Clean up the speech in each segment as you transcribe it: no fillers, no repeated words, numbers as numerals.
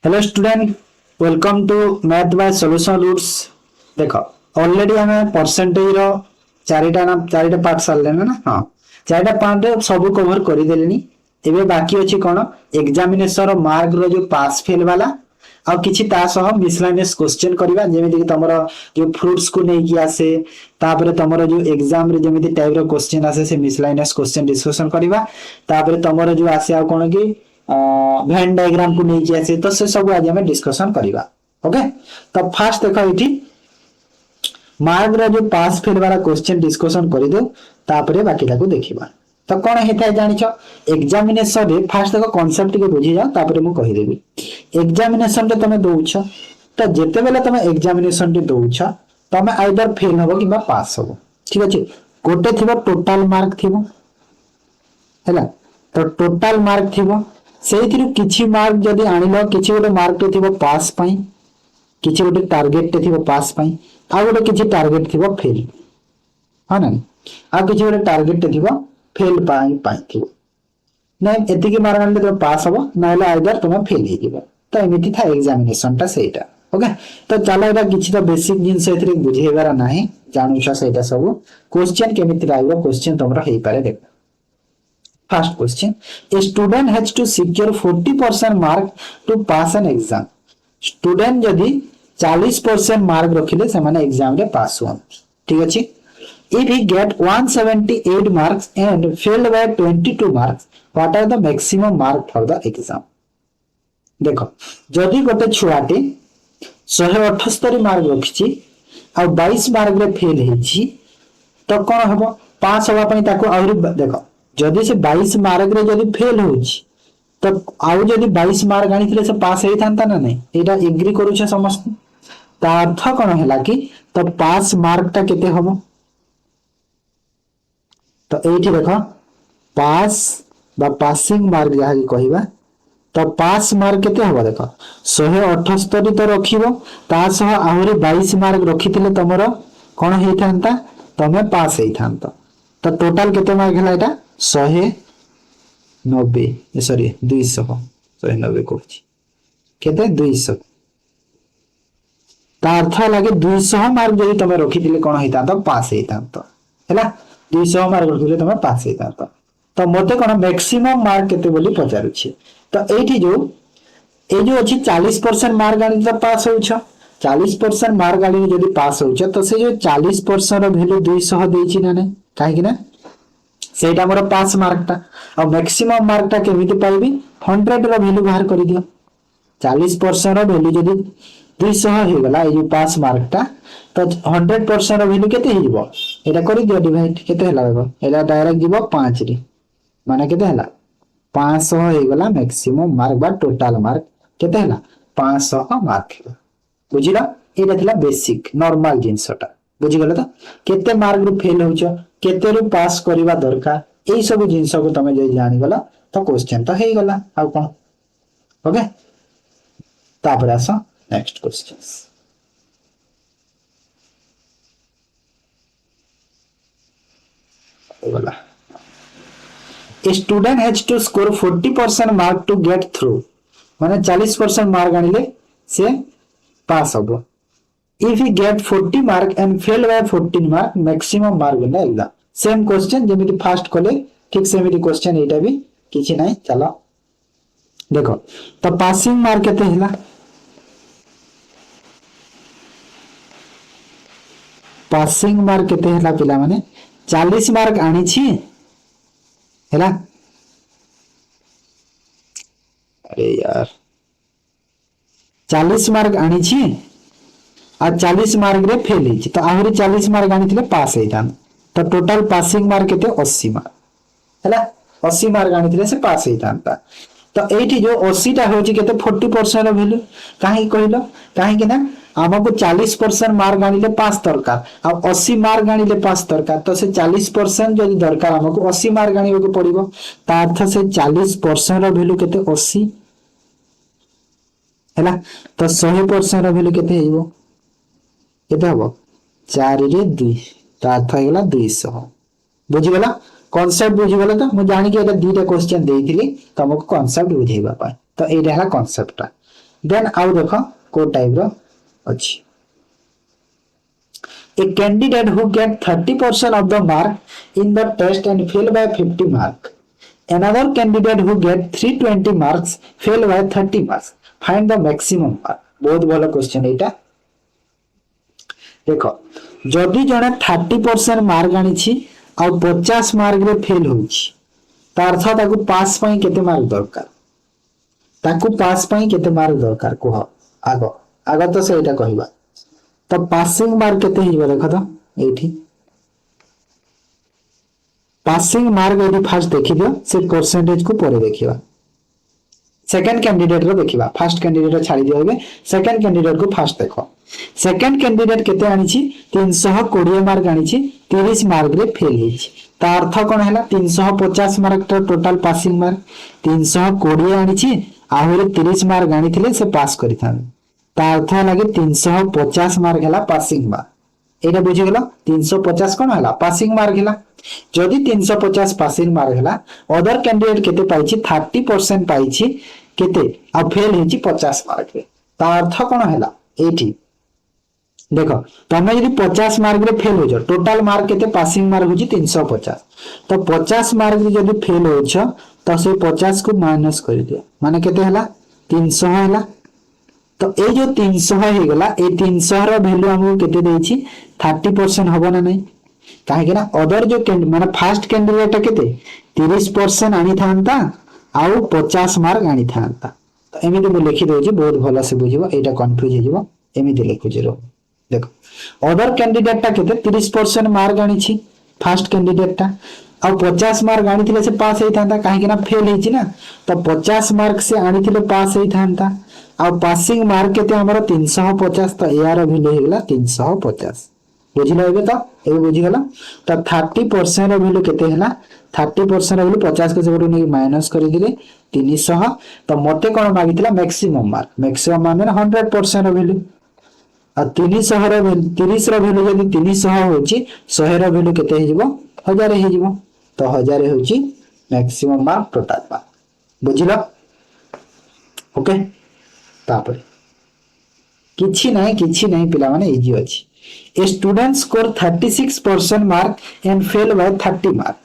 Hello student, welcome to math by solution routes. देखो already हमें percentage रो चारिटा पार्ट सारले ना। हाँ, चारिटा पार्ट रे सब कवर कर देलेनी। एबे बाकी अछि कोन एग्जामिनेशन रो मार्क रो जो पास फेल वाला आ किछि ता सह मिसलेनियस क्वेश्चन करबा जेमिति कि तमरो जो फ्रूट्स को नै कि आसे तापरे तमरो जो एग्जाम रे जेमिति टाइप रो क्वेश्चन आसे से मिसलेनियस क्वेश्चन डिस्कशन करबा। तापरे तमरो जो आसे आ कोन कि वेन डायग्राम को नहीं आसे तो से सब आज हमें डिस्कशन करबा। ओके, तो फास्ट देखो इठी मार्क रे जो पास फेल वाला क्वेश्चन डिस्कशन करि दो, तापरे बाकी ताको देखिबा। तो कोन हेता जानिछो एग्जामिनेशन रे फास्ट देखो कांसेप्ट के बुझी जाओ, तापरे मु कहि देबी। एग्जामिनेशन रे तमे दोउछ तो जेते बेले तमे एग्जामिनेशन रे दोउछ तमे आइदर फेल होबो किबा पास होबो। ठीक अछि, गोटे थिबो टोटल मार्क थिबो हैला, तो टोटल मार्क थिबो सेइथिरु किछि मार्क जदी आनिलो किछि गोटे मार्क ते थिबो पास पई, किछि गोटे टारगेट ते थिबो पास पई, आ गोटे किछि टारगेट थिबो फेल। हां ना, आ किछि गोटे टारगेट ते थिबो फेल पाई थिबो। नै एतिकी मार्क आनले तो पास होबो, नाइले आइदर तुम फेल हे जिवो। तो एमिति था एग्जामिनेशन ता सेटा। ओके, तो चलो एटा किछि तो बेसिक जिंस एथिरे बुझेबार नाही, जानुछ सेटा सब क्वेश्चन केमिति आइबो, क्वेश्चन तमरा हेई पारे देख। First question: A student has to secure 40% mark to pass an exam. Student जदि 40% मार्क रखिले से माने एग्जाम रे पास हुआ। ठीक अछि, if he get 178 marks and failed by 22 marks, what are the maximum mark for the exam? देखो जदि गोटे छुआटे 178 मार्क रखिछि आ 22 मार्क रे फेल हेछि तो कोन हबो पास होबा पई ताको आउरी देखो जदि से 22 मार्क रे जदि फेल होछि तो आउ जदि 22 मार्क आनिथिले से पास हेई थांता ना नै, एटा एग्री करू छ समस्त। ता अर्थ कोन हैला कि तो पास मार्क ता केते हबो, तो एठी देखो पास बा पासिंग मार्क जहा कि कहिबा तो पास मार्क केते हबो देखो 178 तो रखिबो ता सह आहुरी 22 मार्क रखिथिले तमरो कोन हेई थांता तमे पास हेई थांतो। तो टोटल केते मार्क हैला एटा 190 सॉरी 200 190 कहछि केते 200। ता अर्थ लागे 200 मार्क जदि तमे रखिथिले कोन हेई थांतो पास हेई थांतो हैला। 200 मार्क रखिथिले तमे पास हेई थांतो। तो मते कोन मैक्सिमम मार्क केते बोली पचारु छी। तो एठी जो ए जो अछि 40% मार्क आनि तो पास होउछ, 40% मार्क आनि जदि पास होउछ तो से जो 40% रो वैल्यू 200 देछि ना नै, काहे कि ना सेटा मोर पास मार्क ता और मैक्सिमम मार्क ता केमिति पाइबी 100 रो वैल्यू बाहर कर दियो। 40% रो वैल्यू जदि 200 हे गला ए जो पास मार्क ता तो 100% रो वैल्यू केते हिजबो एटा कर दियो डिवाइड केते हला देखो एटा डायरेक्ट जीवो 5 रे माने केते हला 500 हे गला मैक्सिमम मार्क बा टोटल मार्क केते हला 500 मार्क। बुझिला एटा थिला बेसिक नॉर्मल जिंसटा। बुझि गले तो केते मार्क रु फेल होउछ केते रु पास करबा दरकार एई सब जिंस को तमे जे जानि गला तो क्वेश्चन तो हे गला आ कोन। ओके, तापर आसो नेक्स्ट क्वेश्चंस। गला A student has to score 40% mark to get through, माने 40% मार्क आनिले से पास होबो। If he get 40 mark and fail by 14 mark, maximum mark ना एग्जाम। सेम क्वेश्चन जेमिति फास्ट कोले ठीक सेमिति क्वेश्चन एटा भी किछि नै। चलो देखो तो पासिंग मार्क केते हला, पासिंग मार्क केते हला पिला माने 40 मार्क आनी छी हैला। अरे यार 40 मार्क आनी छी आ 40 मार्क रे फेल हिची तो आहुरी 40 मार्क आनिथिले पास हेइतान। तो टोटल पासिंग मार्क केते 80 मार्क हैला। 80 मार्क आनिथिले से पास हेइतानता। तो एठी जो 80 टा होची केते 40% रो वैल्यू काहे कहिलो, काहे कि ना हमको 40% मार्क आनिले पास दरकार आ 80 मार्क आनिले पास दरकार। तो से 40% जदि दरकार हमको 80 मार्क आनिबो को पड़िबो ता अर्थ से 40% रो वैल्यू केते 80 हैला। तो 100% रो वैल्यू केते हेइबो केते हबो 4 रे 2 ता अर्थ हेगला 200। बुझि गेला कांसेप्ट बुझि गेला। तो मु जानि कि एटा दीटा क्वेश्चन देइथिली तुमको कांसेप्ट बुझेबा पाए। तो एटा हला कांसेप्टटा। देन आउ देखो को टाइप रो अछि a candidate who get 30% of the mark in the test and fail by 50 mark, another candidate who get 320 marks fail by 30 marks, find the maximum mark. बहुत भलो क्वेश्चन एटा देखो जदि जने 30% मार्क आनिछि आ 50 मार्क रे फेल होछि त अर्थ ताकू पास पई केते मार्क दरकार ताकू पास पई केते मार्क दरकार कोह आगो आगो तो सेटा कहिबा तो पासिंग मार्क केते हिबो देखो तो एठी पासिंग मार्क एठी फर्स्ट देखि दियो से परसेंटेज को परे देखिबा सेकंड कैंडिडेट रो देखिबा फर्स्ट कैंडिडेट छाडी दियोबे सेकंड कैंडिडेट को फर्स्ट देखो सेकंड कैंडिडेट केते आनिछि 320 मार्क आनिछि 30 मार्क रे फेल हिछि ता अर्थ कोन हैला 350 मार्क टोटल पासिंग मार्क 320 आनिछि आहुरे 30 मार्क आनिथिले से पास करिथान ता अर्थ लागे 350 मार्क हैला पासिंग मार्क एटा बुझि गेलो 350 कोन हैला पासिंग मार्क हैला जदि 350 पासिंग मार्क हैला अदर कैंडिडेट केते पाइछि 30% पाइछि केते आ फेल हिछि 50 मार्क रे ता अर्थ कोन हैला एठी देखो तमे यदि 50 मार्क रे फेल हो जाओ टोटल मार्क केते पासिंग मार्क होछि 350 तो 50 मार्क रे जदि फेल हो छ तो से 50 को माइनस कर दियो माने केते हैला 300 हैला तो ए जो 300 हे गला ए 300 रो वैल्यू हमहु केते देछि 30% हबो ना नहीं काहे कि ना अदर जो माने फर्स्ट कैंडिडेट केते 30% आनी थांता आउ 50 मार्क आनी थांता तो एमिति मु लिखि दोछि बहुत भलो से बुझिबो एटा कंफ्यूज हे जिवो एमिति लिखु जिरो देखो अदर कैंडिडेट ता केते 30% मार्क आनी छी फर्स्ट कैंडिडेट ता आ 50 मार्क आनी थिले से पास हे थांता काहे कि ना फेल हे छी ना तो 50 मार्क से आनी थिले पास हे थांता आ पासिंग मार्क केते हमर 350 तो यार वैल्यू हे गेला 350 बुझिलो एबे तो एबे बुझि गेला तो 30% रो वैल्यू केते हैला 30% रो वैल्यू 50 के जगह नै माइनस करि दिले 300 तो मते कोन मागितला मैक्सिमम माने 100% रो वैल्यू आ 300 रो 30 रो वैल्यू जदि 300 होची 100 रो वैल्यू केते हे जिवो 1000 हे जिवो तो 1000 होची मैक्सिमम मार्क टोटल मार्क बुझिलो ओके तापर किछि नहीं पिला माने इजी अछि a student score 36% mark and fail by 30 mark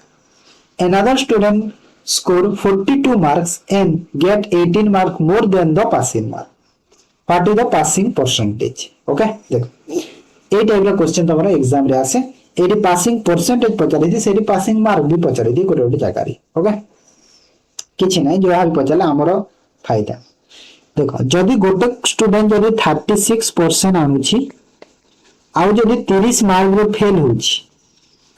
another student score 42 marks and get 18 mark more than the passing mark what is the passing percentage okay देखो ए type रा question तमरा exam रे आसे एडी पासिंग परसेंटेज पचारि दी सेडी passing mark भी पचारि दी कोटे जागा रे okay किछि नहीं जो हाल पचाला हमरो फायदा देखो जदि गोटे स्टूडेंट जदि 36% आनुछि आउ जदि 30 मार्क रे फेल होछि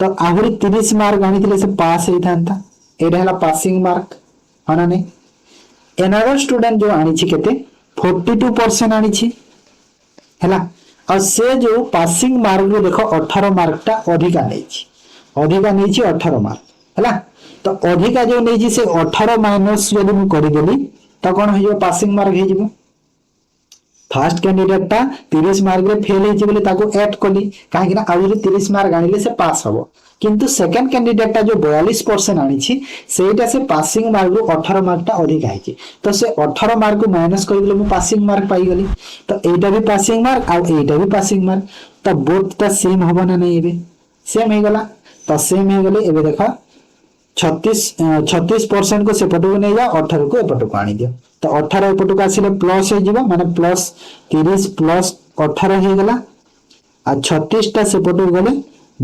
तो आहुरी 30 मार्क आनिथिले से पास हे थांता एडा हला पासिंग मार्क हना नै एनादर स्टूडेंट जो आनिछि केते 42% आनिछि हला आ से जो पासिंग मार्क रे देखो 18 मार्क ता अधिका नैछि 18 मार्क हला तो अधिका जो नैछि से 18 माइनस यदि मु करि देली तो कोन होइयो पासिंग मार्क हे जिवो फर्स्ट कैंडिडेट ता 30 मार्क रे फेल हे जिबले ताको ऐड कली काहे कि ना आउरी 30 मार्क आनिले से पास हबो किंतु सेकंड कैंडिडेट ता जो 42% आनी छी सेटा से पासिंग मार्क रो 18 मार्क ता अधिक आइछि तो से 18 मार्क को माइनस कर दिले मु पासिंग मार्क पाई गली तो एटा भी पासिंग मार्क आ एटा भी पासिंग मार्क तो बोथ ता सेम हबो ना नै एबे सेम हे गला तो सेम हे गले एबे देखा 36% को सेपट को नै जा 18 को एपट को आनी दियो तो 18 एपट को आसीले प्लस हे जिवो माने प्लस 30 प्लस 18 हे गला आ 36 ता सेपट को गले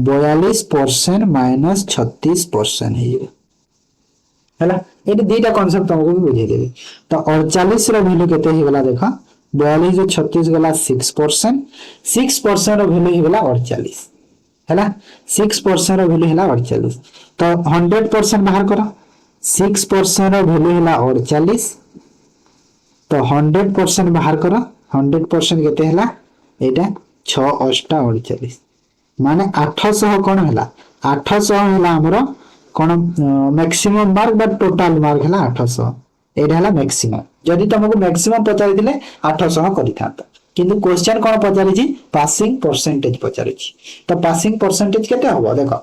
42% माइनस 36% हे जिवो हला एटी दुईटा कांसेप्ट तुमको भी बुझे देबे तो 48 रो वैल्यू केते हे गला देखा 42 जो 36 गला 6% रो वैल्यू हे गला 48 हैला 6% रो वैल्यू हैला 48 तो 100% बाहर करो 6% रो वैल्यू हैला 48 तो 100% बाहर करो 100% केते हैला एटा 6 8 48 माने 800 कोन हैला 800 हैला हमरो कोन मैक्सिमम मार्क बा टोटल मार्क हैला 800 एटा हैला मैक्सिमम जदि तुमको मैक्सिमम पचारि दिले 800 करि थांता किंतु क्वेश्चन कोन पचारि छी पासिंग परसेंटेज पचारि छी तो पासिंग परसेंटेज केते हबो देखो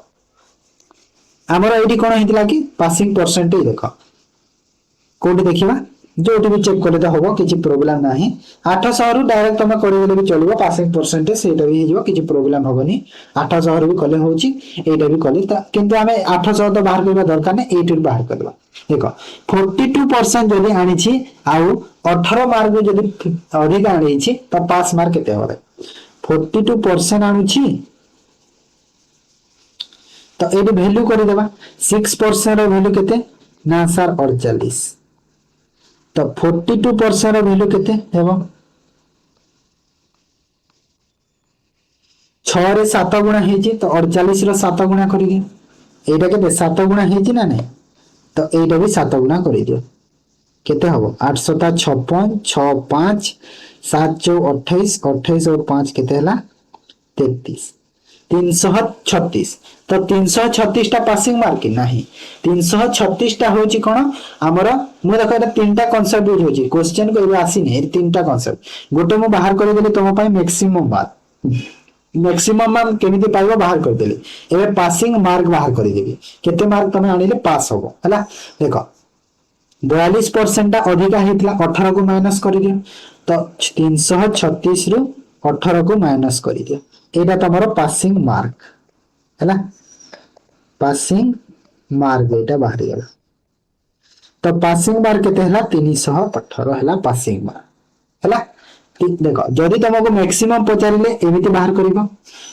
हमरो एडी कोन हितला कि पासिंग परसेंटेज देखो कोड देखिबा जो भी चेक करते हम किसी प्रोब्लेम ना 800 रु डायरेक्ट तुम कर भी चलो पासिंग परसेंटेज से किसी प्रोब्लेम हेनी 800 रु भी कले हो भी कले किंतु आम 800 तो बाहर करवा दरकार ना 8 बाहर करवा देख 42% जदि आनी आउ 18 मार्क जदि अधिक आनी तो पास मार्क के 42% आणुची तो ये वैल्यू कर देबा 6% रो वैल्यू केते ना सर 48 तो 42% रो वैल्यू केते हेबो 6 रे 7 गुणा हेजी तो 48 रो 7 गुणा करी दियो एटा केते 7 गुणा हेजी ना नहीं तो एटा भी 7 गुणा करी दियो केते हबो 856 6 5 7 4 28 28 और 5 केते हला 33 336 तो 336 टा पासिंग मार्क कि नहीं 336 टा होची कोन हमर मु देखो एटा तीनटा कांसेप्ट यूज होची क्वेश्चन को एबे आसी नै तीनटा कांसेप्ट गोटे मु बाहर कर देली तुम पय मैक्सिमम मार्क केमिति पाइबो बाहर कर देली एबे पासिंग मार्क बाहर कर देबी केते मार्क तमे आनिले पास होबो हला देखो 42% टा अधिका हेतला 18 को माइनस कर दियो तो 336 रु 18 को माइनस कर दियो एटा तमरो पासिंग मार्क हैला पासिंग मार्क एटा बाहर गेला तो पासिंग मार्क केते हला 318 हला पासिंग मार्क हला देखो जदि तुमको मैक्सिमम पचारिले एमिति बाहर करिवो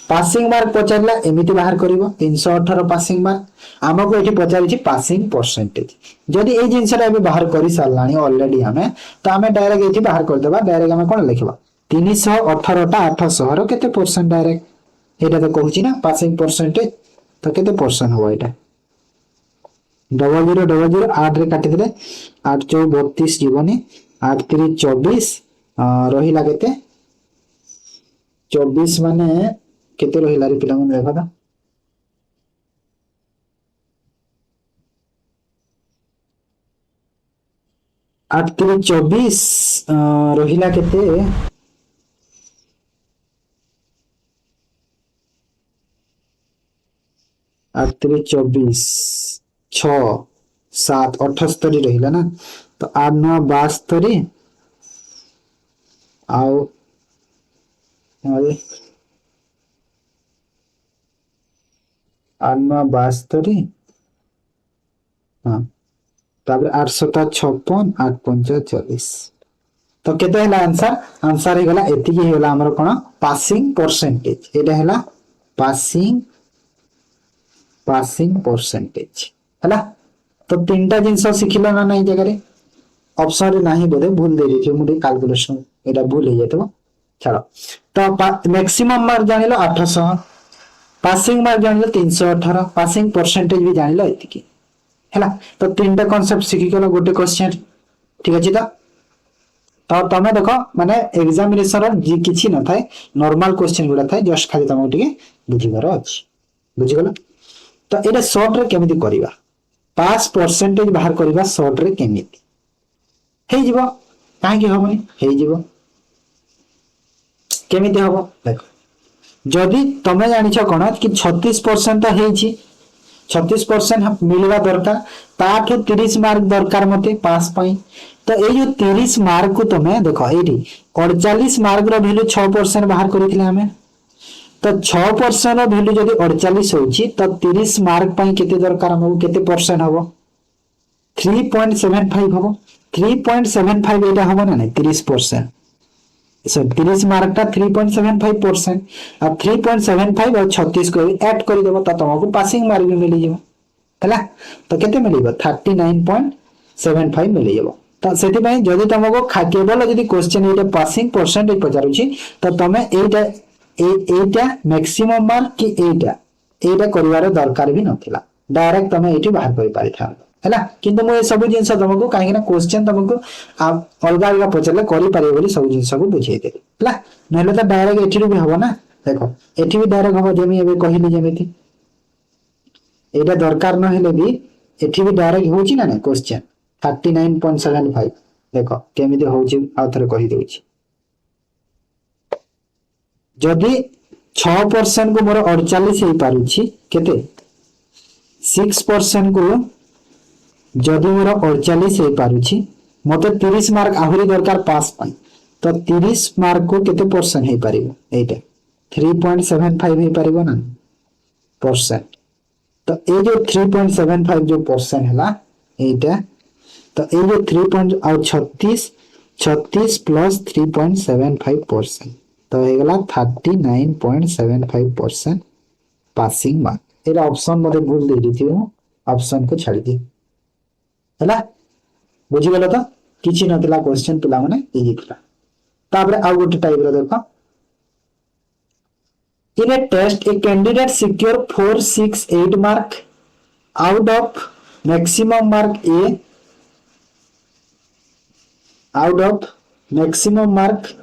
पासिंग मार्क पचारिला एमिति बाहर करिवो 318 पासिंग मार्क हमको एठी पचारिछि पासिंग परसेंटेज जदि ए जिंसटा एबे बाहर करि सारलानी ऑलरेडी हमें तो हमें डायरेक्ट एठी बाहर कर देबा डायरेक्ट हमें कोन लिखबा 318 टा 800 रो केते परसेंट डायरेक्ट एटा तो कहूची ना पासिंग परसेंटेज तो केते परसेंट हो एटा 0000 8 रे काटि देले 8 4 32 जीवनी 8 3 24 रहिला केते 24 माने केते रहिला रे पिला मन देखा था 8 3 24 रहिला केते 8 3 24 6 7 78 रहिला ना तो 8 9 72 आओ अरे 8 9 72 हाँ तापर 856 8 5 40 तो केते हला आंसर आंसर हे गला एति की हेला हमर कोन पासिंग परसेंटेज एटा हला पासिंग परसेंटेज हला तो तीनटा जिंस सिखिला ना नहीं जगह रे ऑप्शन रे नाही बोले भूल दे रे मुडी कैलकुलेशन एटा भूल हे जेतो चलो तो मैक्सिमम मार्क जानिलो 800 पासिंग मार्क जानिलो 318 पासिंग परसेंटेज भी जानिलो एति की हला तो तीनटा कांसेप्ट सिखि गेलो गोटे क्वेश्चन ठीक अछि तो तमे देखो माने एग्जामिनेशन जी किछि न थाए नॉर्मल क्वेश्चन गुडा थाए जस्ट खाली तमो टिके बुझिबार अछि बुझि गेलो तो एटा शॉर्ट रे केमिति करिवा पास परसेंटेज बाहर करिवा शॉर्ट रे केमिति हे जीवो काहे कि होबनी हे जीवो केमिति होबो देखो जदि तमे जानि छ कोन कि 36% तो हेछि 36% मिलवा दरकार ताठो 30 मार्क दरकार मते पास पई तो ए जो 30 मार्क को तमे देखो एठी 48 मार्क रो वैल्यू 6% बाहर करिथिले हमें तो 6% रो वैल्यू जदि 48 होछि तो 30 मार्क पई केते दरकार हमहु केते परसेंट होबो 3.75 होबो 3.75 एटा होबो ना 30% सो 30 मार्क ता 3.75% अब 3.75 और 36 को ऐड कर देबो त तुमको पासिंग मार्क भी मिल जेबो हला तो केते मिलिबो 39.75 मिल जेबो तो सेति पई जदि तुमको केवल जदि क्वेश्चन एटा पासिंग परसेंटेज पचारुछि तो तमे एटा मैक्सिमम मार्क कि एटा करिवार दरकार भी नथिला डायरेक्ट तमे एटी बाहर करि पारिथा हैला किंतु मो सब जिंस तुमको काहे ना क्वेश्चन तुमको अलग अलग पचले करि पारे बोली सब जिंस को बुझाई दे हैला नहले तो डायरेक्ट एठी भी हबो ना देखो एठी भी डायरेक्ट हबो जेमी एबे कहिली जेमिति एटा दरकार न हेले भी एठी भी डायरेक्ट होची ना क्वेश्चन 39.75 देखो केमिति होची आ थरे कहि देउची जदि 6% को मोर 48 हे पारुची केते 6% को जदि मोर 48 हे पारुची मते 30 मार्क आहुरी दरकार पास पाई तो 30 मार्क को केते परसेंट हे परिबो एटा 3.75 हे परिबो ना परसेंट तो ए जो 3.75 जो परसेंट हला एटा तो ए जो 3 और 36 प्लस 3.75% तो हे गला 39.75% पासिंग मार्क एरा ऑप्शन मते भूल दे दी थी ऑप्शन को छाड़ी दी हला बुझी गलो तो किछि नतला क्वेश्चन पिला माने इजी पिला ताबरे आ गोटे टाइप रो देखो in a test a candidate secure 468 mark out of maximum mark a out of maximum mark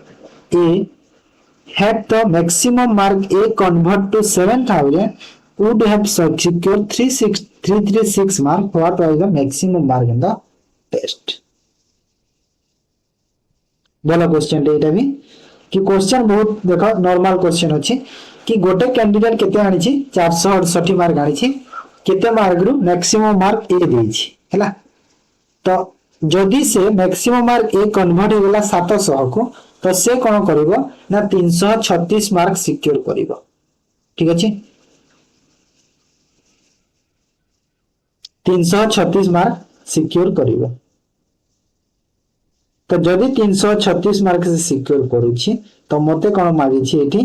a had the maximum mark a convert to 7000 would have secured 336 mark what was the maximum mark in the test बोला question एटा भी कि question बहुत देखो normal question अछि कि गोटे candidate केते आनी छी 468 मार्क आनी छी केते मार्क रु मैक्सिमम मार्क ए देई छी हैला तो जदि से मैक्सिमम मार्क ए कन्वर्ट हो गेला 700 को तो से कोन करबो ना 336 मार्क सिक्योर करबो ठीक अछि 336 मार्क सिक्योर करबो तो जदि 336 मार्क से सिक्योर करूछि तो मते कोन मागी छी एठी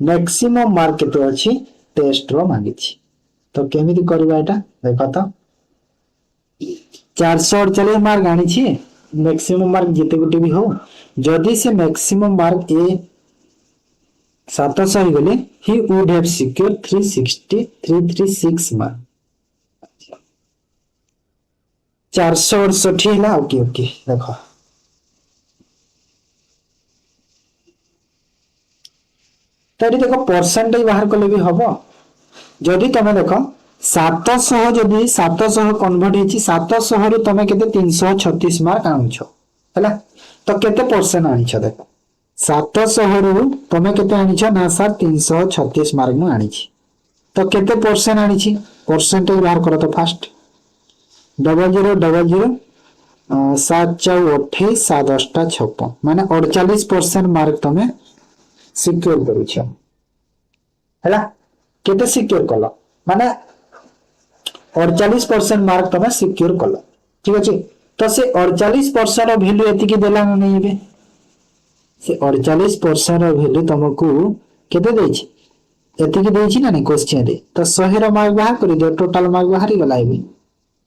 मैक्सिमम मार्क केते अछि टेस्ट रो मागी छी तो केमिति करबा एटा देखो तो 448 मार्क आनी छी मैक्सिमम मार्क जते गुटी भी हो जदि से मैक्सिमम मार्क ए 700 हो गले he would have secure 336 mark 468 है ओके ओके देखो तरी देखो परसेंटेज बाहर कले भी हबो जदि तमे देखो 700 जदि 700 कन्वर्ट हेची 700 रु तमे केते 336 मार्क आनुछो हैला तो केते परसेंट आनिछो देखो 700 रु तमे केते आनिछो ना सर 336 मार्क मु आनिछि तो केते परसेंट आनिछि परसेंटेज बाहर करो तो फास्ट 0000 7 4 28 7 8 56 माने 48% मार्क तमे सिक्योर करूछ हैला केते सिक्योर कलो माने 48% मार्क तमे सिक्योर कलो ठीक अछि तो से 48% वैल्यू एति की देला नै बे से 48% वैल्यू तुमको केते देछि एति की देछि ना नै क्वेश्चन रे तो 100 रो मार्क बाहर करि दो टोटल मार्क बाहर ही गला बे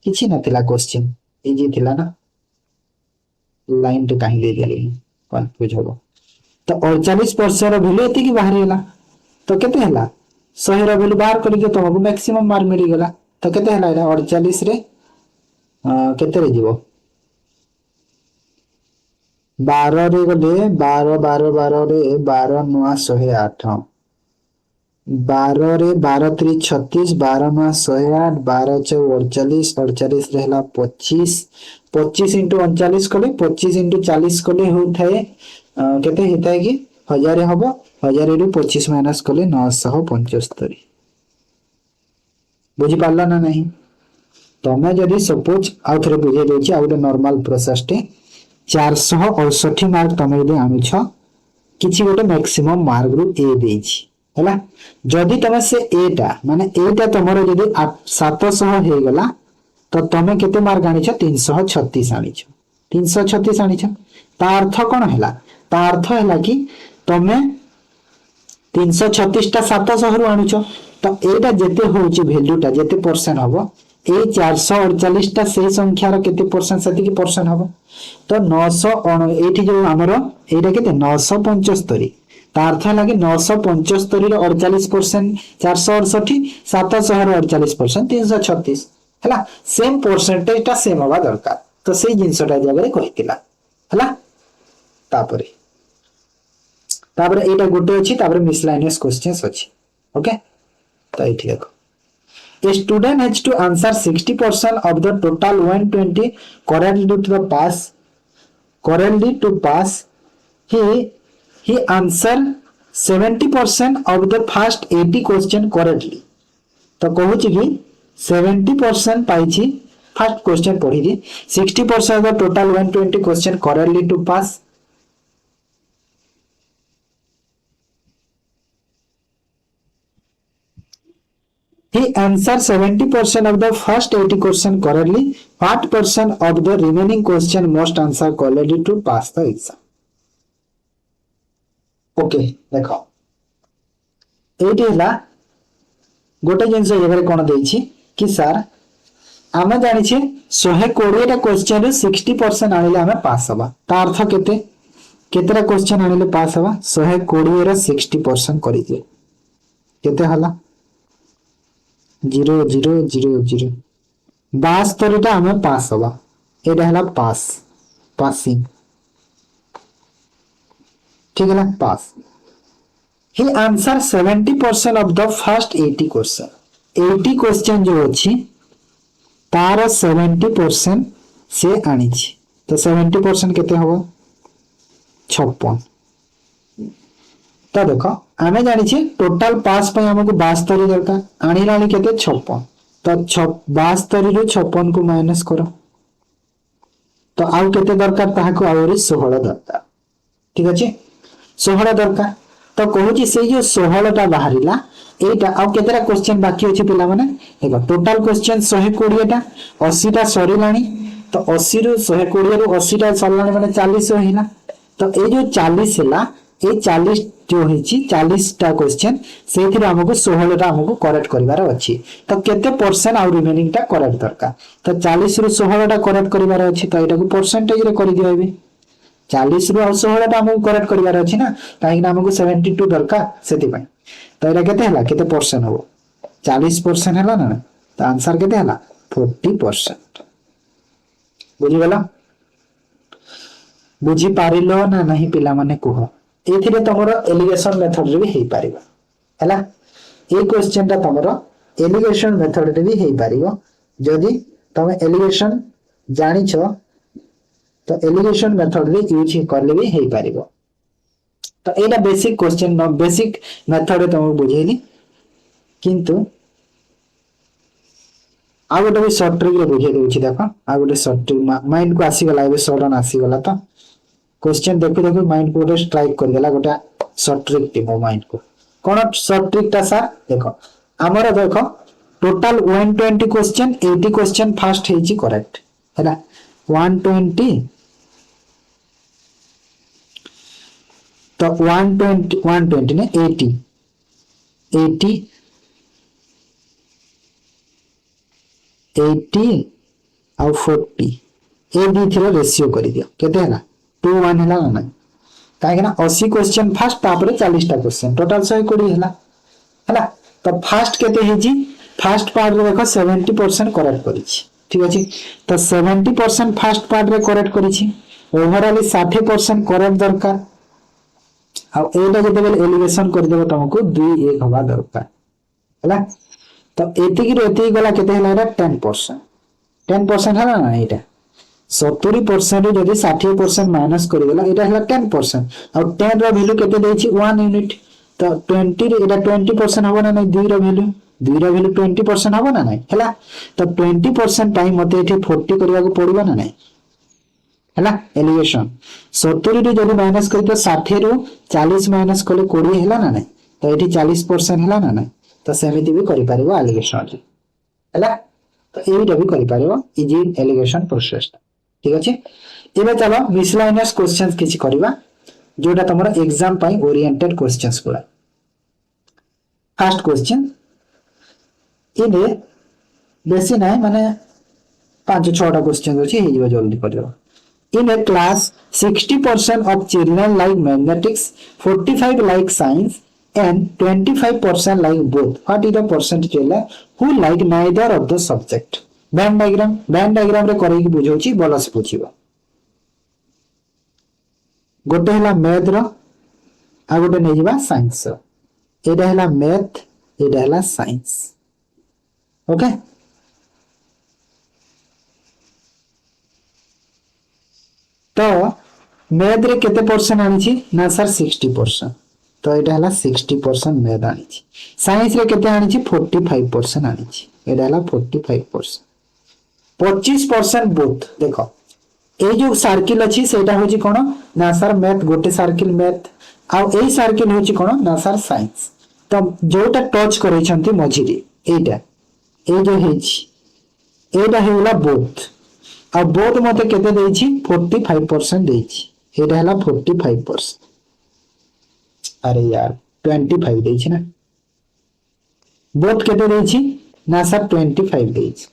किछि नथिला क्वेश्चन इजी थिला ना लाइन तो काहे दे देली कंफ्यूज हो तो 48% वैल्यू एति की बाहर गेला तो केते हला 100 रो वैल्यू बाहर करि के तुमको मैक्सिमम मार्क मिली गेला तो केते हला 48 रे केते रे जीवो 12 रे गले 12 12 12 रे 12 9 108 12 रे 12 3 36 12 9 108 12 4 48 48 रे हला 25 25 into 39 कले 25 into 40 कले होथाय केते हेता कि 1000 हबो 1000 रु 25 माइनस कले 975 बुझी पाला ना नहीं तमे जदी सपोज आउथरे बुझे देछि आउटे नॉर्मल प्रोसेस टे 468 मार्क तमे जदी आनु छ किछि गोटे मैक्सिमम मार्क रु ए देछि हैला जदी तमे से एटा माने एटा तमरो जदी 700 हे गला तो तमे केते मार्क आनि छ 336 आनि छ 336 आनि छ ता अर्थ कोन हैला ता अर्थ हैला कि तमे 336 टा 700 रु आनु छ तो एटा जेते होची वैल्यूटा जेते परसेंट हबो ए 448 टा से संख्या रो केते परसेंट सती की परसेंट हबो तो 900 एठी जो हमरो एटा केते 975 ता अर्थ हैला कि 975 रो 48% 468 700 रो 48% 336 हैला सेम परसेंटेज टा सेम हवा दरकार तो सेही जिंसटा जगह रे कहितिला हैला तापरे एटा गोटे अछि तापरे मिसलाइनियस क्वेश्चंस अछि ओके तो एठी देखो a student has to answer 60% of the total 120 correctly to pass he answer 70% of the first 80 question correctly तो कहू छी कि 70% पाई छी फर्स्ट क्वेश्चन पढ़ी थी 60% of the total 120 question correctly to pass. He answered 70% of the first 80 question correctly. What percent of the remaining question must answer correctly to pass the exam? Okay, देखो eighty हला गोटे जिनस ये कौन देछि कि sir आमे जानि छे 120 टा क्वेश्चन रे 60% आनिले आमे पास हबा। ता अर्थ केते केतेरा क्वेश्चन आनिले पास हबा 120 रे 60% करि दिए केते हला 0 72 आमे पास हबा। एटा हला पास पासिंग ठीक है ना पास। He answered 70% of the first 80 question 80 question जो अछि तार 70% से आनी छी तो 70% केते हबो 56। तो देखो आमे जानि छी टोटल पास पे हमको 72 दरकार आनी लानी केते 56 तो 72 रु 56 को माइनस करो तो आउ केते दरकार ताहा को आउरी 16 दरकार ठीक अछि 16 दरकार। तो कहूची से जो 16 टा बाहरिला एटा आउ केतेरा क्वेश्चन बाकी अछि पिला माने देखो टोटल क्वेश्चन 120 टा 80 टा सरीलानी तो 80 रु 120 रु 80 टा सरलानी माने 40 होइला। तो ए जो 40 हैला ए 40 जो होईची 40 टा क्वेश्चन सेथिरे हमको 16 टा हमको करेक्ट करिवार अछि। तो केते परसेंट आउ रिमेनिंग टा करेक्ट दरकार तो 40 रु 16 टा करेक्ट करिवार अछि तो एटा को परसेंटेज रे करि दियबे 40 रु 16 टा हमको करेक्ट करिवार अछि ना काहे ना हमको 72 दरकार सेति पय तो एटा केते हला केते परसेंट हो 40% हला ना तो आंसर केते हला 40%। बुझि गला बुझी पारिलो ना नहीं पिला माने कुह एथिरे तमरो एलिगेशन मेथड रे भी हेई पारिबा हला ए क्वेश्चन ता तमरो एलिगेशन मेथड रे भी हेई पारिबो जदी तमे एलिगेशन जानि छ तो एलिगेशन मेथड रे यूज करले भी हेई पारिबो। तो एटा बेसिक क्वेश्चन न बेसिक मेथड तुम बुझेली किंतु आ गोटे भी शॉर्ट ट्रिक रे बुझे देउछि देखो आ गोटे शॉर्ट ट्रिक माइंड को आसी गला ए सडन आसी गला तो क्वेश्चन देखो देखो माइंड को स्ट्राइक कर देला गोटे शॉर्ट ट्रिक टी मो माइंड को कोन शॉर्ट ट्रिक ता सर देखो हमर देखो टोटल 120 क्वेश्चन 80 क्वेश्चन फर्स्ट हेची करेक्ट हैला 120 तो 120 ने 80 और 40 ए दी थरो रेशियो करि दियो केते हैला 2 1 हैला ना काहे ना 80 क्वेश्चन फर्स्ट तापर 40 टा क्वेश्चन टोटल 120 हैला हैला। तो फर्स्ट केते हेजी फर्स्ट पार्ट रे देखो 70% करेक्ट करिछि ठीक अछि तो 70% फर्स्ट पार्ट रे करेक्ट करिछि ओवरऑल 60% करेक्ट दरकार आ एटा जते बेल एलिगेशन कर देबो तुमको 2 1 हवा दरकार हैला। तो एति की एति गला केते हैला एटा 10% हैला ना एटा 70% रे जदी 60% माइनस कर देला एटा हैला 10% और 10 रो वैल्यू केते देछि 1 यूनिट तो 20 रे एटा 20% हबो ना नै 2 रो वैल्यू 20% हबो ना नै हैला। तो 20% टाइम मते एठी 40 करबा को पड़िबो ना नै हैला एलिगेशन 70 रे जदी माइनस करी तो 60 रो 40 माइनस कले 20 हैला ना नै तो एठी 40% हैला ना नै तो सेमिति भी करि पारिबो एलिगेशन रे हैला। तो एटा भी करि पारिबो इजी एलिगेशन प्रोसेस ठीक अछि। एबे चलो मिसलेनियस क्वेश्चंस किछि करबा जोटा तमरा एग्जाम पई ओरिएंटेड क्वेश्चंस पुरा। फर्स्ट क्वेश्चन इने बेसी नै माने 5 6 टा क्वेश्चन अछि हे जल्दी करबा। In a class, 60% of children like mathematics, 45 like science, and 25% like both. What is the percentage who like neither of the subject? Venn diagram रे करे कि बुझौछि बोलस पुछिबो। गोटे हला मैथ रो आ गोटे नै जिबा साइंस रो एटा हला मैथ एटा हला साइंस ओके। तो मैथ रे केते परसेंट आनी छी ना सर 60% तो एटा हला 60% मैथ आनी छी। साइंस रे केते आनी छी 45% आनी छी एटा हला 45%। 25% बोथ देख ये जो सर्किल अच्छी सेटा हूँ कौन ना सर मैथ गोटे सर्किल मैथ आउ ए सर्किल हूँ कौन ना सर साइंस तो जोटा टच कर मझिरे एटा ए जो एटा होगा बोथ आ बोथ मत के 45% एटा है 45%। अरे यार 25 ना बोथ के ना सर 25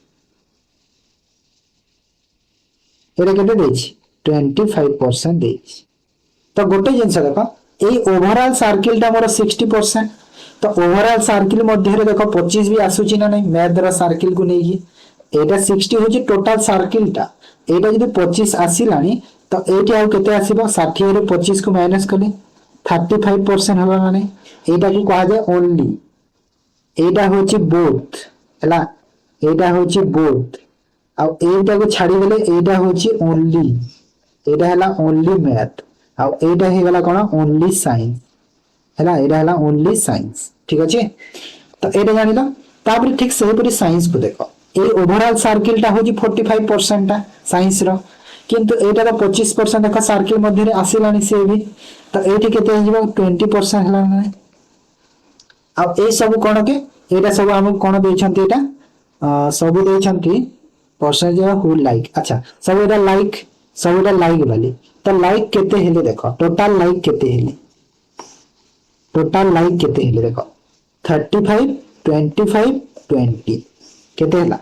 एटा के 25% तो गोटे जिनस देख ये ओवरऑल सर्किल टा मोर 60% तो ओवरऑल सर्किल मध्य देख 25 भी आसूची ना नहीं मैथ रो सर्किल को नहीं एटा 60 होची टोटल सर्किल टा एटा जदी 25 आसिलानी तो एटी आउ केते आसीबो 60 रे 25 को माइनस कले 35% हला ना नहीं एटा को कहा जाय ओनली एटा होची बोथ हला एटा होची बोथ आ एटा को छाडी देले एटा होची ओनली एटा हला ओनली मैथ आ एटा हे गला कोन ओनली साइंस हला एटा हला ओनली साइंस ठीक अछि तो एटा जानिला तापर ठीक सही परी साइंस को देखो ए ओवरऑल सर्किल टा होची 45% टा साइंस रो किंतु एटा रो 25% देखो सर्किल मध्ये रे आसिलानी से भी तो एठी केते हिजबो 20% हला ना अब ए सब कोन के एटा सब हम कोन देछंती एटा सब देछंती परसेंटेज ऑफ हु लाइक अच्छा सब एटा लाइक वाली तो लाइक केते हेले देखो टोटल लाइक केते हेले देखो 35 25 20 केते हला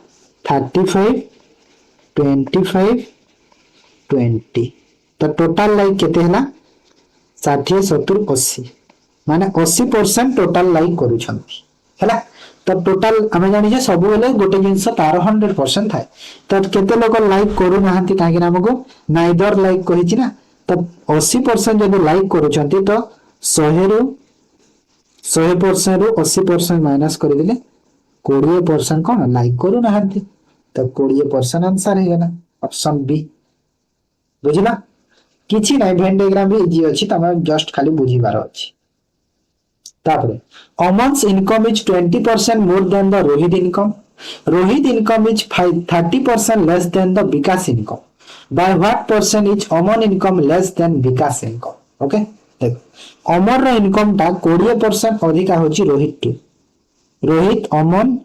35 25 20 तो टोटल लाइक केते हला 60 70 80 माने 80% टोटल लाइक करूछंती हला तो टोटल आमे जानि जे सब बेले गोटे जिंस तार 100% थाए तो केते लोग लाइक करू नाहंती काहे कि हमको नाइदर लाइक कहिछि ना तो 80% जब लाइक करूछंती तो 100 रो 100% रो 80% माइनस कर देले 20% कोन लाइक करू नाहंती तो 20% आंसर हे गला ऑप्शन बी बुझिला किछि नै वेन डायग्राम भी इजी अछि तमे जस्ट खाली बुझिबार अछि तापरे Aman's income is 20% more than the Rohit income. Rohit income is 30% less than the Vikas income. By what percent is Aman income less than Vikas income? Okay? देखो अमर रो income टा 20% अधिका होची रोहित टू रोहित अमन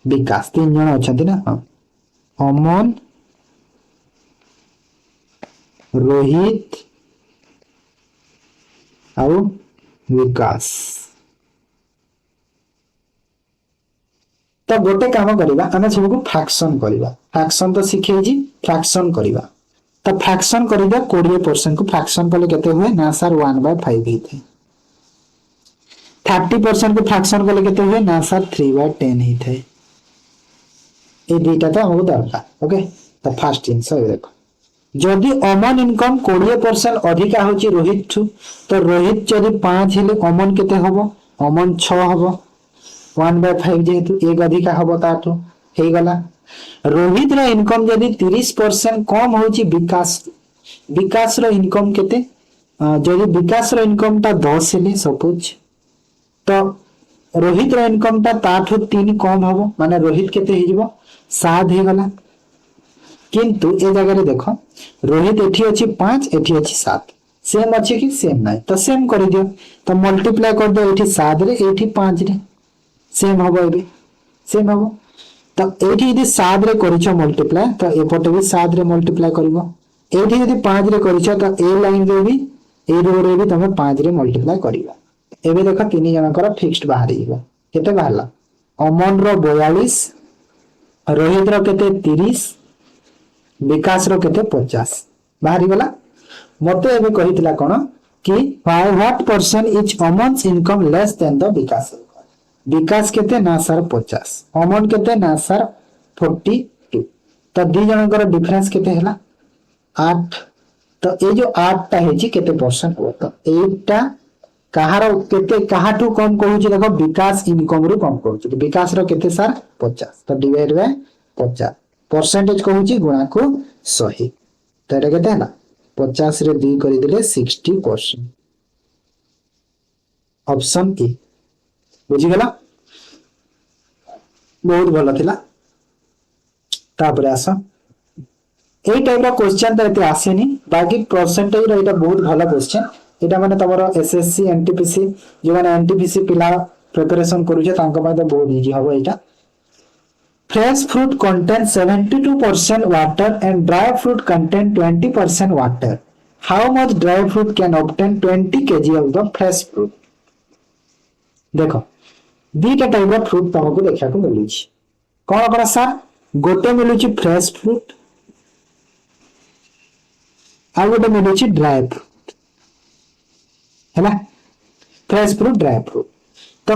विकास तीन जण अछंती ना हां अमन रोहित आउ विकास तो गोटे काम करिबा आमे सब को फ्रैक्शन करिबा फ्रैक्शन तो सिखे जी फ्रैक्शन करिबा तो फ्रैक्शन करिबा 20% को फ्रैक्शन कले केते हुए ना सर 1/5 हिथे 30% को फ्रैक्शन कले केते हुए ना सर 3/10 हिथे ए दुईटा तो हमको दरकार ओके तो फर्स्ट आंसर देखो जदि अमन इनकम 20% अधिका होची रोहित ठू तो रोहित जदि 5 हेले अमन केते हबो अमन 6 हबो 1/5 जेतु एक अधिका हबो ताठू हे गला रोहित रो इनकम जदि 30% कम होची विकास रो इनकम केते जदि विकास रो इनकम ता 10 हेले सपोज तो रोहित रो इनकम ता ताठू 3 कम हबो माने रोहित केते हे जिवो 7 हे गला किंतु ए जगह रे देखो रोहित एठी अछि 5 एठी अछि 7 सेम अछि कि सेम नाही तो सेम करि दियो तो मल्टीप्लाई कर दो एठी 7 रे एठी 5 रे सेम हबो एबे सेम हबो तो एठी यदि 7 रे करिछो मल्टीप्लाई तो एपटे भी 7 रे मल्टीप्लाई करबो एठी यदि 5 रे करिछो तो ए लाइन रे भी ए रो रे भी तमे 5 रे मल्टीप्लाई करिबा एबे देखो तीन जनकर फिक्स्ड बाहर हिबो केते बाहरला अमन रो 42 रोहित रो केते 30 विकास रो केते 50 बाहरी गला मते एबे कहितला कोन कि what percent is Aman's income less than the विकास केते ना सर 50 अमन केते ना सर 42 तो दी जनकर डिफरेंस केते हला 8 तो ए जो 8 ता हेची केते परसेंट हो तो 8 ता कहारो केते कहाटू कम कहूची देखो विकास इनकम रु कम कहूची तो विकास रो केते सर 50 तो डिवाइड बाय 50 परसेंटेज कहूची गुणा को 100 तो एटा केते हला 50 रे 2 करि दिले 60% ऑप्शन ए बुझी गला बहुत भलो थिला तापर आसा এই টাইপର क्वेश्चन ତ ଏତେ ଆସେନି ବାକି परसेंटेज ର ଏଟା ବହୁତ ଭଲ क्वेश्चन ଏଟା ମାନେ तमरो एसएससी एनटीपीसी जो माने एनटीपीसी पिला प्रिपरेशन करूचे तांको ପାଇଁ ତ बहुत इजी हबो एटा fresh fruit contains 72% water and dry fruit contain 20% water how much dry fruit can obtain 20 kg of the fresh fruit देखो दीटा टाइप रो फ्रूट तुमको देखा को मिलुची कोन कोन सर गोटे मिलुची फ्रेश फ्रूट आ गोटे मिलुची ड्राई फ्रूट हैला फ्रेश फ्रूट ड्राई फ्रूट तो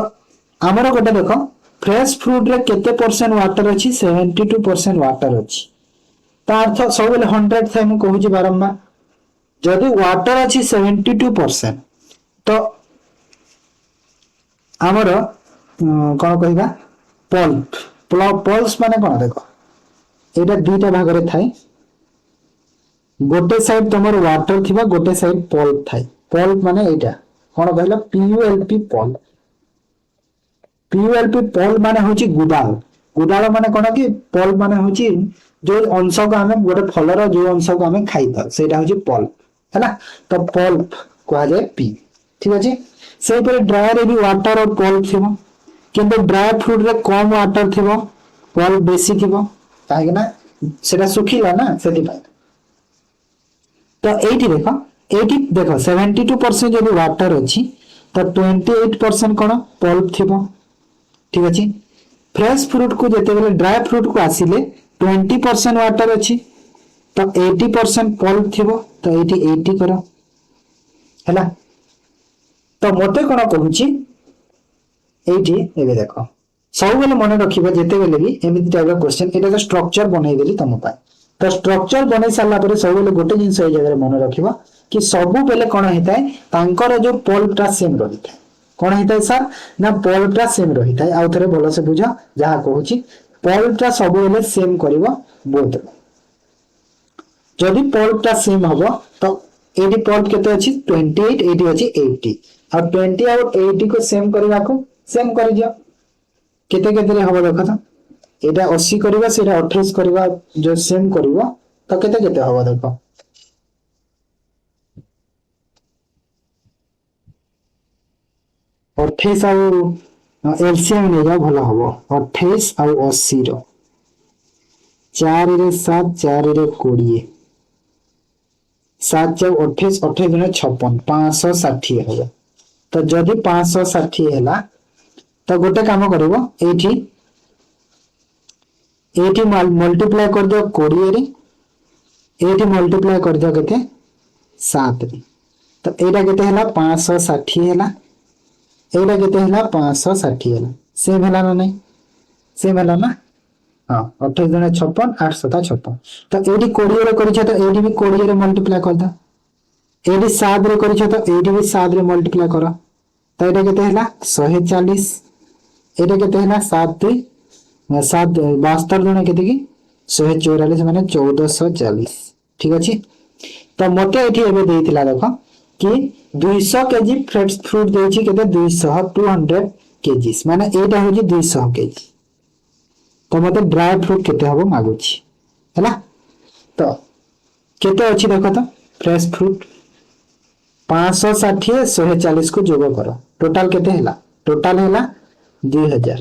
हमरो गोटे देखो फ्रेश फ्रूट रे केते परसेंट वाटर अछि 72% वाटर अछि त अर्थ सब 100 थाय हम कहू छी बारंबार जदि वाटर अछि 72% तो हमरो कोन कहबा पल्प पल्स माने कोन देखो एटा दुईटा भाग रे थाय गोटे साइड तमर वाटर थिबा गोटे साइड पल्प थाय पल्प माने एटा कोन कहला पीयूएलपी पल्प पीयूएलपी पल्प माने होची गुदाल गुदाल माने कोन कि पल्प माने होची जो अंश को हमें गोटे फलर जो अंश को हमें खाइता सेटा होची पल्प हैला तो पल्प कहा जाय पी ठीक अछि सेहि पर ड्राई रे भी वाटर और पल्प थिबो किंतु ड्राई फ्रूट रे कम वाटर थिबो पल्प बेसी थिबो काहे ना सेटा सुखिला ना सेति पाई तो एठी देखो 72% जदि वाटर अछि तो 28% कोन पल्प थिबो ठीक अछि फ्रेश फ्रूट को जते बेले ड्राई फ्रूट को आसीले 20% वाटर अछि तो 80% पल्प थिबो तो एठी 80 करो हैला तो मते कोन कहूची एठी एबे देखो सब बेले मन रखिबो जते बेले भी एमिति type of question Etah structure बनाई देली तम पाए तो स्ट्रक्चर बनाई साला परे सब बेले गोटे जिंस ए जगह मन रखिबो कि सब बेले कोन हेताय तांकर जो पल्पटा सेम रहिताय कोन हेताय सर ना पल्पटा सेम रहिताय आ थरे भलो से बुझा जहा कहूची पल्पटा सब बेले सेम करिवो बोथ जदि पल्पटा सेम हबो तो एडी पल्प केते अछि 28 एडी अछि 80 आ 20 और 80 को सेम करबा को सेम करि दियो केते केते रे हबो देखो त एटा 80 करबा सेटा 28 करबा जो सेम करबो तो केते केते हबो देखो 28 और एलसीएम ले जाओ भलो हबो 28 और 80 रो 4 रे 7 4 रे 20 7 4 28 28 गुणे 56 560 हबो तो जदि 560 हैला तो गोटे काम करबो एठी मल्टीप्लाई कर दियो 20 रे एठी मल्टीप्लाई कर दियो केते 7 रे तो एटा केते हैला 560 हैला एटा केते हैला 560 हैला सेम हैला ना नहीं सेम हैला ना हां 28 गुणे 56 856 तो एठी 20 रे करिछ तो एठी भी 20 रे मल्टीप्लाई कर द एठी 7 रे करिछ तो एठी भी 7 रे मल्टीप्लाई करो तो एटा केते हैला 140 एटा केते हैला 7 7 72 गुणे केते की 144 माने 1440 ठीक अछि तो मते एठी एबे देइतिला देखो कि 200 केजी फ्रेश फ्रूट देछि केते 200 केजीस माने एटा होजी 200 केजी तो मते ड्राई फ्रूट केते हबो मागुछि हैला तो केते अछि देखो तो फ्रेश फ्रूट 560 140 को जोग करो टोटल केते हैला टोटल हैला 2000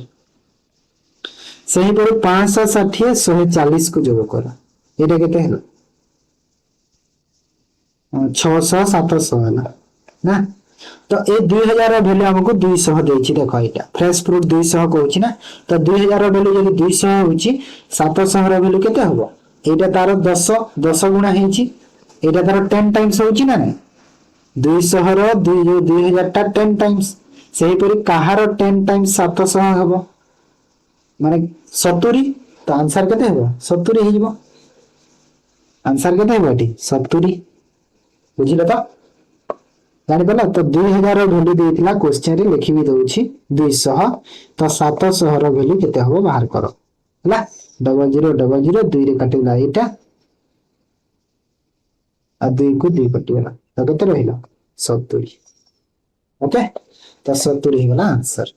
सही पर 560 140 को जोग करो एटा केते हैला 600 700 हैला ना तो ए 2000 रो वैल्यू हमको 200 देछि देखो एटा फ्रेश फ्रूट 200 कहूछि ना तो 2000 रो वैल्यू जदि 200 होछि 700 रो वैल्यू केते हबो एटा तार 10 गुणा हेछि एटा तार 10 टाइम्स होछि ना नहीं 200 रो 2000 टा 10 टाइम्स सही परि कहार 10 टाइम्स 700 हबो माने 70 तो आंसर केते हबो 70 हे जिवो आंसर केते हबो एटी 70 बुझिलो तो जानि पला तो 2000 रो वैल्यू देइतिला क्वेश्चन रे लिखि भी दउछि 200 तो 700 रो वैल्यू केते हबो बाहर करो हला 0000 2 रे कटिला एटा आ 2 को 2 कटिला तो केते रहिला 70 ओके तो 70 हिगला आंसर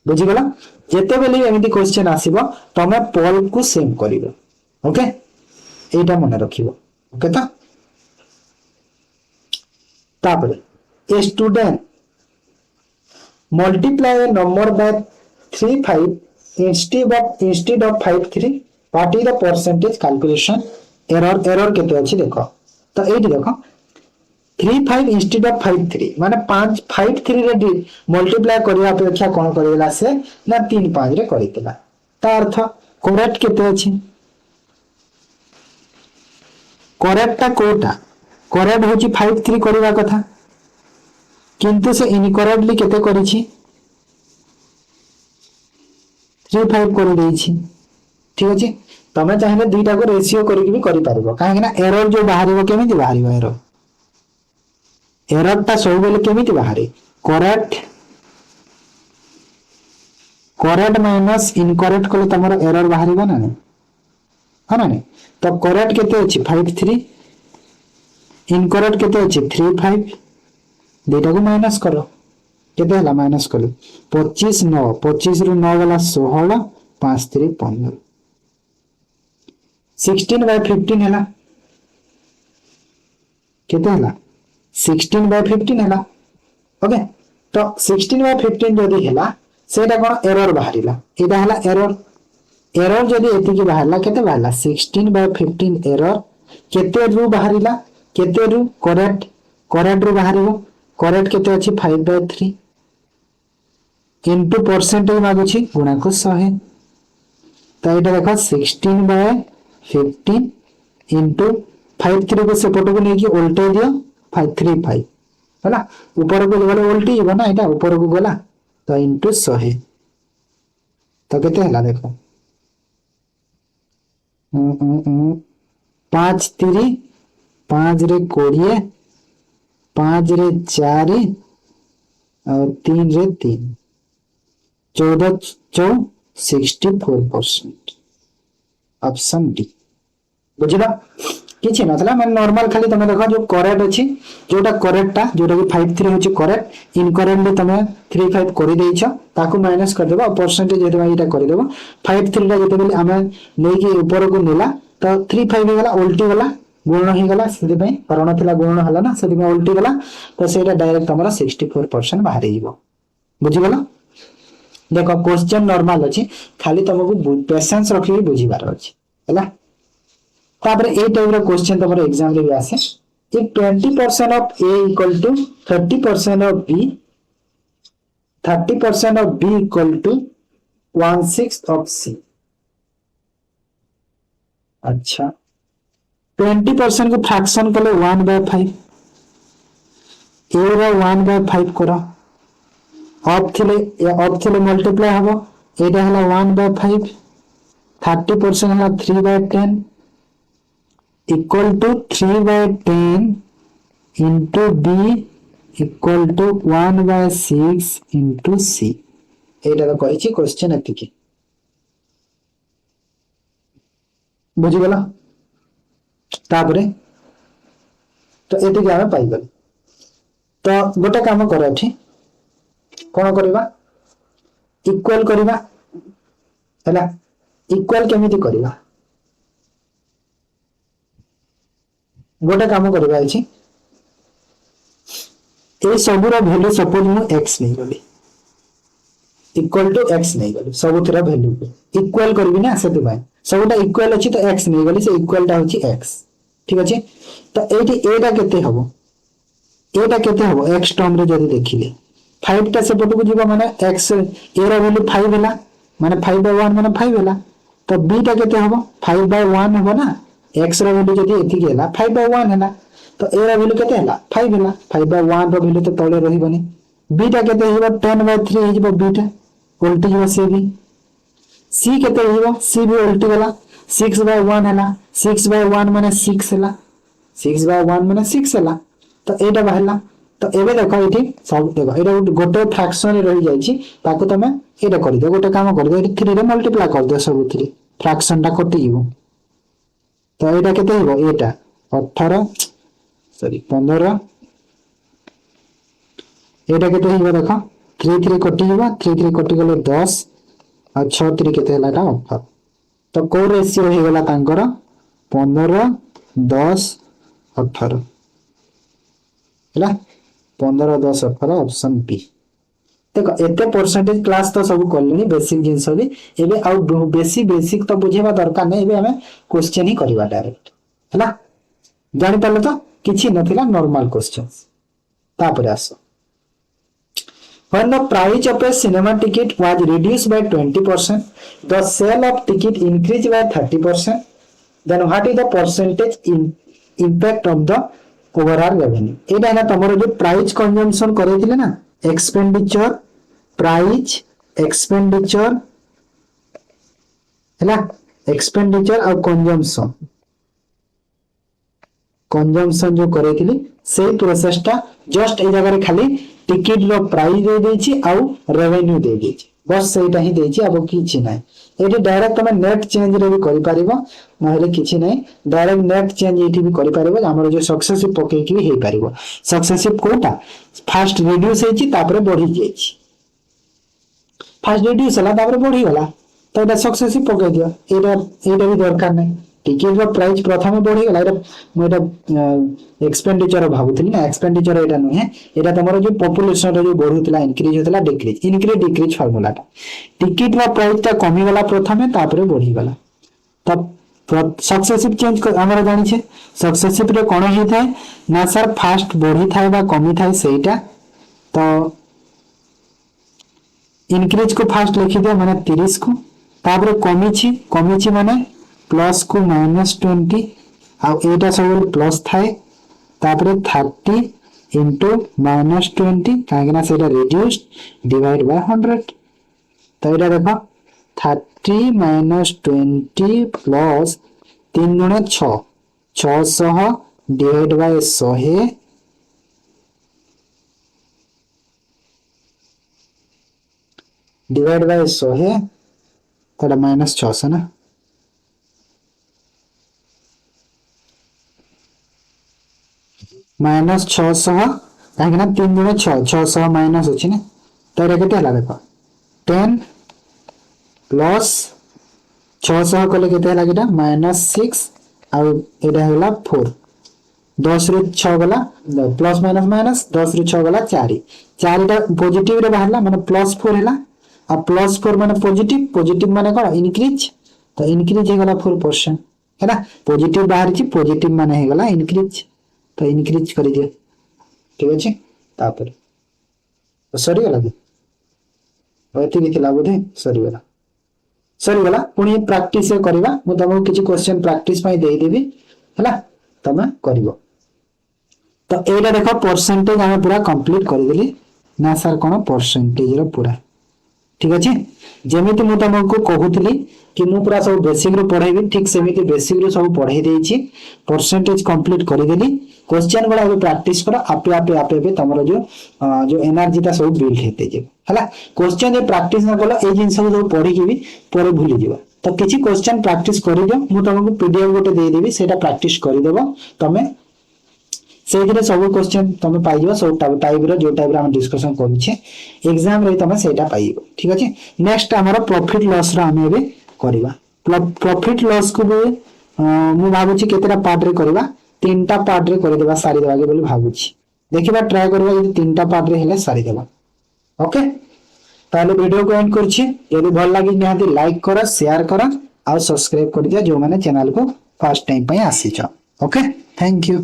बुझि गेला जेते बेले एमिति क्वेश्चन आसीबो तमे पॉल को सेम करिवो ओके एटा मन रखिबो। ओके तो तापर a student multiply a number by 3 5 instead of 5 3 what is the percentage calculation error केते अछि देखो तो एठी देखो 3 5 instead of 5 3 माने 5 5 3 रे मल्टीप्लाई करिया अपेक्षा कोन करिला से ना 3 5 रे करितला ता अर्थ करेक्ट केते अछि करेक्ट ता कोटा करेक्ट होची 5 3 करिवा कथा किंतु से इनकरेक्टली केते करिछि 3 5 कर देछि ठीक अछि तमे चाहे दुईटा को रेशियो करके भी करि पारिबो काहे ना एरर जो बाहरिबो केमिति बाहरिबो एरर ता सब बेले केमिति बाहरे करेक्ट माइनस इनकरेक्ट कले तमरो एरर बाहरिबो ना नहीं है ना नहीं तो करेक्ट केते अछि 5 3 इनकरेक्ट केते अछि 3 5 दुईटा को माइनस करो केते हला माइनस कलो 25 9 25 रु 9 वाला 16 5 3 15 16 by 15 हला केते हला 16 by 15 हला ओके तो 16 by 15 जदी हला सेटा कोन एरर बाहरिला एटा हला एरर जदी एति की बाहरला केते बाहरला 16 by 15 एरर केते रु बाहरिला केते रु करेक्ट रु बाहरिबो करेक्ट केते अछि 5 by 3 इनटू परसेंटेज मागुछि गुणा को 100 तो एटा देखो 16 by 15 इनटू 5 3 को सेपट को नेकी उल्टे दियो 5 3 5 हैला ऊपर को गले उल्टी हो ना एटा ऊपर को गला तो इनटू 100 तो केते हला देखो 5 3 5 रे 20 5 रे 4 और 3 रे 3 14 64% ऑप्शन डी बुझिला किछि नथला मैं नॉर्मल खाली तमे देखो जो करेक्ट अछि जोटा करेक्टा जोटा कि 5 3 होछि करेक्ट इनकरेक्टली तमे 3 5 करि दैछ ताकू माइनस कर देबो परसेंटेज जेते एटा करि देबो 5 3 ला जेते बेले हमें लेके ऊपर को नेला तो 3 5 गला उल्टी गला गुण ही गला सेति पई करण थिला गुण हला ना सेति में उल्टी गला तो सेटा डायरेक्ट हमरा 64% बाहर हिबो बुझि गेला देखो क्वेश्चन नॉर्मल अछि खाली तुमको पेशेंस रखि बुझिबार अछि हैला तापर ए टाइप रो क्वेश्चन तमरो एग्जाम रे भी आसे if 20% of a equal to 30% of b 30% of b equal to 1/6 of c अच्छा 20% को फ्रैक्शन कले 1/5 a रो 1/5 करा ऑफ थिले मल्टीप्लाई हबो एटा हला 1/5 30% हला 3/10 equal to 3/10 into b equal to 1/6 into c एटा तो कहिछि क्वेश्चन एतिकी बुझि गेला तापरे तो एतिकी आमे पाइ गल तो गोटे काम कर एठी कोन करबा इक्वल करबा हैला इक्वल केमिति करबा गोटे काम करबा अछि ए सबुरा वैल्यू सपोज मु x नै गली इक्वल टू x नै गली सबुरा वैल्यू इक्वल करबी ना सेति भाई सबुटा इक्वल अछि तो x नै गली से इक्वल टा होछि x ठीक अछि तो एटी एटा केते हबो x टर्म रे जदी देखिले 5 टा सेपट को जीवा माने x ए रा वैल्यू 5 हैला माने 5/1 माने 5 हैला तो b टा केते हबो 5/1 हबो ना x रा वैल्यू जदी एथि गेला 5/1 हैला तो ए रा वैल्यू केते हैला 5 हैला 5/1 रो वैल्यू तो तळे रहिबनी b टा केते हेबो 10/3 हिजबो b टा उल्टी हिबो c भी c केते हिबो c भी उल्टी गेला 6/1 हैला 6/1 माने 6 हैला 6/1 माने 6 हैला तो एटा बाहरला तो एबे देखो एठी सब देखो एटा गोटे फ्रैक्शन रे रहि जाईछि ताको तमे एटा कर दे गोटे काम कर दे एठी 3 रे मल्टीप्लाई कर दे सब 3 फ्रैक्शन टा कटि जीवो तो एटा केते हिबो एटा 18 सॉरी 15 एटा केते हिबो देखो 3 3 कटि जीवो 3 3 कटि गेले 10 आ 6 3 केते हलाटा 18 तो को रेशियो हे गेला तांकर 15 10 18 ହେଲା 15 10 18 ऑप्शन बी देखो एते परसेंटेज क्लास तो सब करलेनी बेसिक जिंस भी एबे आउ बेसिक तो बुझेबा दरकार नै एबे हमें क्वेश्चन ही करबा डायरेक्ट हैला जानि पाले तो किछि नथिला नॉर्मल क्वेश्चंस तापर आसो when the price of a cinema ticket was reduced by 20% the sale of ticket increased by 30% then what is the percentage impact of the overall revenue एटा ना तमरो जो प्राइस कंजम्पशन करैतिले ना एक्सपेंडिचर प्राइस एक्सपेंडिचर हैला expenditure और consumption जो करैतिली से प्रोसेसटा just a जगह रे खाली टिकट रो प्राइस दे देछि आ रेवेन्यू दे देछि बस सेटा ही देछि अब किछि नै एटी डायरेक्ट तमे नेट चेंज रे भी करि परिबो नहले किछि नै डायरेक्ट नेट चेंज एटी भी करि परिबो हमर जो सक्सेसिव पके कि हे परिबो सक्सेसिव कोटा फास्ट रिड्यूस हेछि तापर बढ़ी जेछि फास्ट रिड्यूस हला तापर बढ़ी गला तो एटा सक्सेसिव पके दियो एटा भी दरकार नै टिकट रो प्राइस प्रथम बढ़ी गला एटा मोटा एक्सपेंडिचर भाबुतली ना एक्सपेंडिचर एटा नहे एटा तमरो जो पॉपुलेशन रो जो बढ़ुतला इंक्रीज होतला डिक्रीज फार्मूला टा टिकट रो प्राइस ता कमी गला प्रथमे तापर बढ़ी गला तब सक्सेसिव चेंज हमरा जानि छे सक्सेसिव रे कोन हे थाए ना सर फास्ट बढ़ी थाए बा कमी थाए सेटा तो इंक्रीज को फास्ट लिखि दे माने 30 को तापर कमी छी माने प्लस को -20 आ एटा सब प्लस थाए तापर 30 into -20 कागना सेटा रिड्यूस्ड डिवाइड बाय 100 तो एटा देखो 30 - 20 प्लस 3 गुणे 6 600 डिवाइड बाय 100 डिवाइड बाय 100 तोड़ा -600 ना -600 काहेकि 3 गुणे 6 600 माइनस अछि ने तो एटा केते हला देखो 10 प्लस 600 कले केते हला किटा -6 आ एटा हला 4 10 रे 6 गला प्लस माइनस माइनस 10 रे 6 गला 4 टा पॉजिटिव रे बाहरला माने +4 हला आ +4 माने पॉजिटिव माने कोन इंक्रीज तो इंक्रीज हे गला 4% हैना पॉजिटिव बाहर छी पॉजिटिव माने हे गला इंक्रीज तो इंक्रीज कर दियो ठीक अछि तापर सरी गला होती लिखला बोधे सरी गला पुनी प्रैक्टिस करबा मु तमको किछि क्वेश्चन प्रैक्टिस पई देई देबी हैला तमे करबो तो एटा देखो परसेंटेज हम पूरा कंप्लीट कर देली ना सर कोन परसेंटेज रो पूरा ठीक अछि जेमिति मु तमको कहूतली कि मु पूरा सब बेसिक रो पढाइबी ठीक सेमिति बेसिक रो सब पढाई देछि परसेंटेज कंप्लीट कर देली क्वेश्चन बड़ा अब प्रैक्टिस करो आपे तमरो जो एनर्जी ता सब बिल्ड हेते जे हला क्वेश्चन जे प्रैक्टिस न कलो ए जिंस सब पढी के भी पर भूली जीवा तो किछि क्वेश्चन प्रैक्टिस करि दियो मु तमको पीडीएफ गोटे दे देबी सेटा प्रैक्टिस करि देबो तमे सेदिरे सब क्वेश्चन तमे पाइबो सब टाइप रो जो टाइप रो हम डिस्कशन करिछे एग्जाम रे तमे सेटा पाइबो ठीक अछि नेक्स्ट हमरो प्रॉफिट लॉस रो हम एबे करबा प्रॉफिट लॉस को भी मु भाबुची केतेरा पार्ट रे करबा तीनटा पार्ट रे कर देबा सारी देबा के बोली भाबुची देखिबा ट्राई करबा यदि तीनटा पार्ट रे हेले सारी देबा ओके ताले वीडियो को एंड करछि यदि भल लागि निहाती लाइक करो शेयर करो और सब्सक्राइब कर दिया जो माने चैनल को फर्स्ट टाइम पय आसी छ ओके थैंक यू।